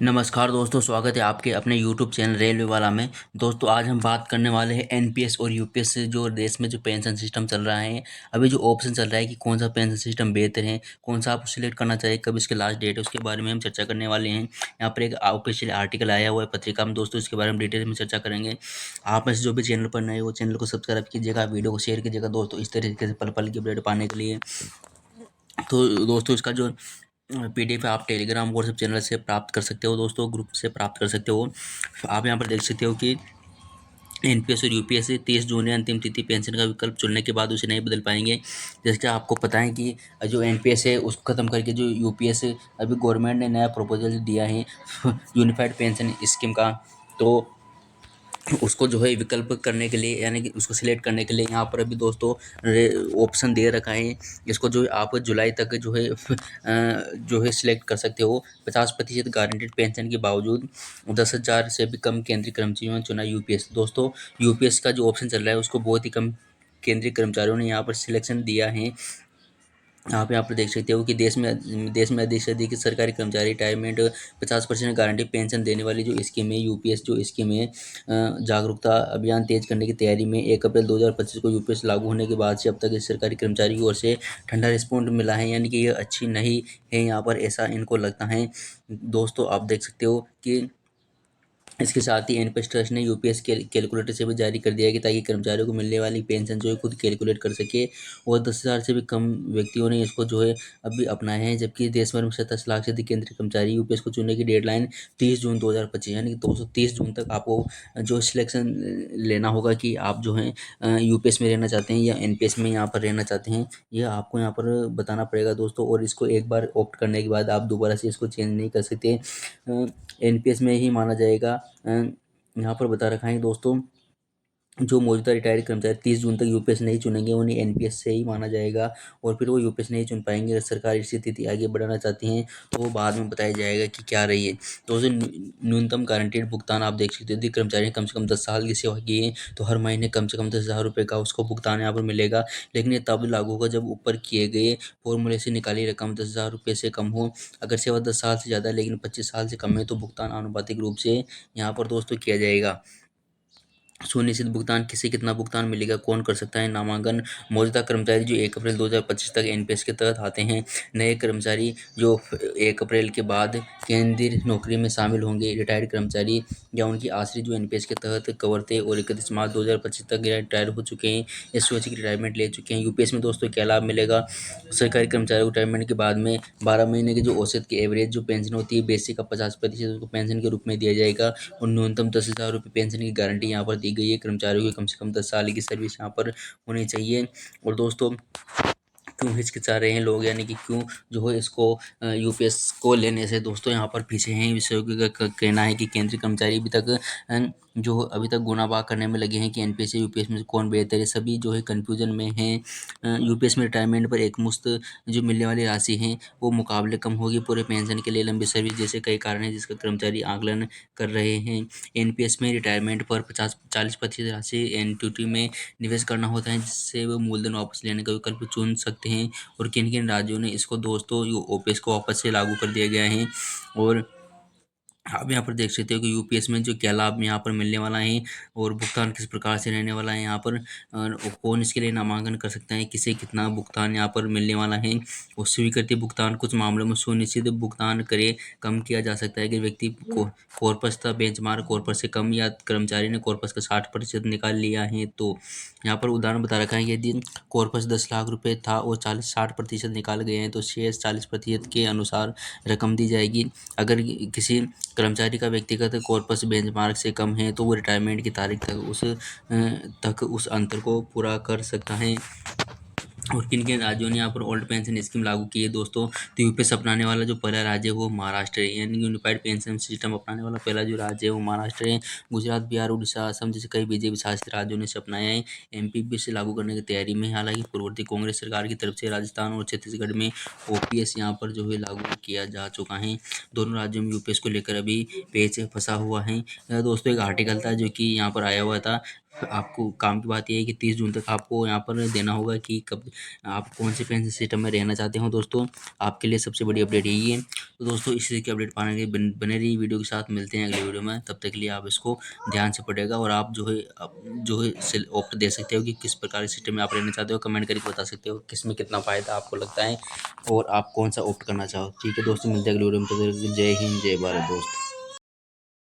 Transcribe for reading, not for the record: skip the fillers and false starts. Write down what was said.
नमस्कार दोस्तों, स्वागत है आपके अपने यूट्यूब चैनल रेलवे वाला में। दोस्तों आज हम बात करने वाले हैं एनपीएस और यूपीएस से जो देश में जो पेंशन सिस्टम चल रहा है। अभी जो ऑप्शन चल रहा है कि कौन सा पेंशन सिस्टम बेहतर है, कौन सा आपको सिलेक्ट करना चाहिए, कब इसकी लास्ट डेट है, उसके बारे में हम चर्चा करने वाले हैं। यहाँ पर एक ऑफिशियल आर्टिकल आया हुआ है पत्रिका में दोस्तों, इसके बारे में डिटेल में चर्चा करेंगे। आप में से जो भी चैनल पर नए हो चैनल को सब्सक्राइब कीजिएगा, वीडियो को शेयर कीजिएगा दोस्तों, इस तरीके से पल पल की अपडेट पाने के लिए। तो दोस्तों इसका जो पीडीएफ आप टेलीग्राम व्हाट्सएप चैनल से प्राप्त कर सकते हो दोस्तों, ग्रुप से प्राप्त कर सकते हो। आप यहाँ पर देख सकते हो कि एनपीएस और यूपीएस से 30 जून है अंतिम तिथि पेंशन का विकल्प चुनने के बाद उसे नहीं बदल पाएंगे। जैसे कि आपको पता है कि जो एनपीएस है उसको ख़त्म करके जो यूपीएस है, अभी गवर्नमेंट ने नया प्रपोजल दिया है यूनिफाइड पेंशन स्कीम का। तो उसको जो है विकल्प करने के लिए, यानी कि उसको सिलेक्ट करने के लिए यहाँ पर अभी दोस्तों ऑप्शन दे रखा है। इसको जो है आप जुलाई तक जो है सिलेक्ट कर सकते हो। 50% गारंटेड पेंशन के बावजूद 10,000 से भी कम केंद्रीय कर्मचारियों ने चुना यूपीएस। दोस्तों यूपीएस का जो ऑप्शन चल रहा है उसको बहुत ही कम केंद्रीय कर्मचारियों ने यहाँ पर सिलेक्शन दिया है। आप यहाँ पर देख सकते हो कि देश में अधिक से अधिक सरकारी कर्मचारी रिटायरमेंट 50% गारंटी पेंशन देने वाली जो स्कीम है यूपीएस जो स्कीम है, जागरूकता अभियान तेज करने की तैयारी में 1 अप्रैल 2025 को यूपीएस लागू होने के बाद से अब तक इस सरकारी कर्मचारी की ओर से ठंडा रिस्पॉन्ड मिला है, यानी कि ये अच्छी नहीं है यहाँ पर, ऐसा इनको लगता है। दोस्तों आप देख सकते हो कि इसके साथ ही एनपीएस ट्रस्ट ने यूपीएस कैलकुलेटर से भी जारी कर दिया है कि ताकि कर्मचारियों को मिलने वाली पेंशन जो है खुद कैलकुलेट कर सके। और 10,000 से भी कम व्यक्तियों ने इसको जो है अभी अपनाया है, जबकि देश भर में 27 लाख से अधिक केंद्रीय कर्मचारी यूपीएस को चुनने की डेडलाइन 30 जून 2025, यानी कि 230 जून तक आपको जो सिलेक्शन लेना होगा कि आप जो है यूपीएस में रहना चाहते हैं या एनपीएस में यहाँ पर रहना चाहते हैं, यह आपको यहाँ पर बताना पड़ेगा दोस्तों। और इसको एक बार ऑप्ट करने के बाद आप दोबारा से इसको चेंज नहीं कर सकते, एनपीएस में ही माना जाएगा। यहाँ पर बता रखा है दोस्तों, जो मौजूदा रिटायर्ड कर्मचारी 30 जून तक यूपीएस नहीं चुनेंगे उन्हें एनपीएस से ही माना जाएगा। और फिर वो यूपीएस नहीं चुन पाएंगे। अगर सरकार इसी तिथि आगे बढ़ाना चाहती हैं तो वो बाद में बताया जाएगा कि क्या रही है। तो उसे न्यूनतम गारंटीड भुगतान आप देख सकते हो, यदि कर्मचारी ने कम से कम 10 साल की सेवा की है तो हर महीने कम से कम 10,000 रुपये का उसको भुगतान यहाँ पर मिलेगा। लेकिन ये तब लागू होगा जब ऊपर किए गए फॉर्मूले से निकाली रकम 10,000 रुपये से कम हो। अगर सेवा 10 साल से ज़्यादा लेकिन 25 साल से कम है तो भुगतान आनुपातिक रूप से यहाँ पर दोस्तों किया जाएगा। सुनिश्चित भुगतान, किसे कितना भुगतान मिलेगा, कौन कर सकता है नामांकन। मौजूदा कर्मचारी जो 1 अप्रैल 2025 तक एनपीएस के तहत आते हैं, नए कर्मचारी जो 1 अप्रैल के बाद केंद्रीय नौकरी में शामिल होंगे, रिटायर्ड कर्मचारी या उनकी आश्रित जो एनपीएस के तहत कवर थे और 31 मार्च 2025 तक रिटायर हो चुके हैं या स्वैच्छिक रिटायरमेंट ले चुके हैं। यूपीएस में दोस्तों क्या लाभ मिलेगा, सरकारी कर्मचारी को रिटायरमेंट के बाद में 12 महीने की जो औसत की एवरेज जो पेंशन होती है बेसिक का 50% उसको पेंशन के रूप में दिया जाएगा। और न्यूनतम 10,000 रुपये पेंशन की गारंटी यहाँ पर दी गई है। कर्मचारियों की कम से कम 10 साल की सर्विस यहाँ पर होनी चाहिए। और दोस्तों क्यों हिचकिचा रहे हैं लोग, यानी कि क्यों जो है इसको यूपीएस को लेने से दोस्तों यहाँ पर पीछे हैं। विशेषज्ञों का कहना है कि केंद्रीय कर्मचारी अभी तक जो अभी तक गुनाबाग करने में लगे हैं कि एनपीएस से यूपीएस में से कौन बेहतर है, सभी जो है कन्फ्यूजन में हैं। यूपीएस में रिटायरमेंट पर एक मुश्त जो मिलने वाली राशि है वो मुकाबले कम होगी पूरे पेंशन के लिए, लंबी सर्विस जैसे कई कारण हैं जिसका कर्मचारी आकलन कर रहे हैं। एनपीएस में रिटायरमेंट पर 40% राशि एनटीटी में निवेश करना होता है, जिससे वो मूलधन वापस लेने का विकल्प चुन सकते हैं। और किन किन राज्यों ने इसको दोस्तों ओपीएस को वापस से लागू कर दिया गया है। और आप यहाँ पर देख सकते हो कि यूपीएस में जो क्या लाभ यहाँ पर मिलने वाला है और भुगतान किस प्रकार से रहने वाला है यहाँ पर, और कौन इसके लिए नामांकन कर सकता है, किसे कितना भुगतान यहाँ पर मिलने वाला है। और स्वीकृति भुगतान कुछ मामलों में सुनिश्चित भुगतान करे कम किया जा सकता है कि व्यक्ति को कॉर्पस था बेंचमार्क कॉर्पस से कम या कर्मचारी ने कॉर्पस का 60% निकाल लिया है। तो यहाँ पर उदाहरण बता रखा है कि यदि कॉर्पस 10 लाख रुपए था और 60% निकाल गए हैं तो शेष 40% के अनुसार रकम दी जाएगी। अगर किसी कर्मचारी का व्यक्तिगत कॉर्पस बेंचमार्क से कम है तो वो रिटायरमेंट की तारीख तक उस अंतर को पूरा कर सकता है। और किन किन राज्यों ने यहाँ पर ओल्ड पेंशन स्कीम लागू की है दोस्तों, तो यूपीएस अपनाने वाला जो पहला राज्य है वो महाराष्ट्र है, यानी यूनिफाइड पेंशन सिस्टम अपनाने वाला पहला जो राज्य है वो महाराष्ट्र है। गुजरात, बिहार, उड़ीसा, असम जैसे कई बीजेपी शासित राज्यों ने इसे अपनाया है। एमपी भी इसे लागू करने की तैयारी में है। हालांकि पूर्ववर्ती कांग्रेस सरकार की तरफ से राजस्थान और छत्तीसगढ़ में ओपीएस यहाँ पर जो है लागू किया जा चुका है। दोनों राज्यों में यूपीएस को लेकर अभी पेच फंसा हुआ है। दोस्तों एक आर्टिकल था जो कि यहाँ पर आया हुआ था आपको काम की बात ये है कि 30 जून तक आपको यहाँ पर देना होगा कि कब आप कौन से पेंशन सिस्टम में रहना चाहते हो। दोस्तों आपके लिए सबसे बड़ी अपडेट यही है। तो दोस्तों इसी की अपडेट पाने के लिए बने रही वीडियो के साथ। मिलते हैं अगले वीडियो में, तब तक के लिए आप इसको ध्यान से पढ़ेगा और आप जो है ऑप्ट दे सकते हो कि किस प्रकार के सिस्टम में आप रहना चाहते हो। कमेंट करके बता सकते हो किस में कितना फ़ायदा आपको लगता है और आप कौन सा ऑप्ट करना चाहो। ठीक है दोस्तों, मिलते हैं अगले वीडियो में। जय हिंद, जय भारत दोस्त।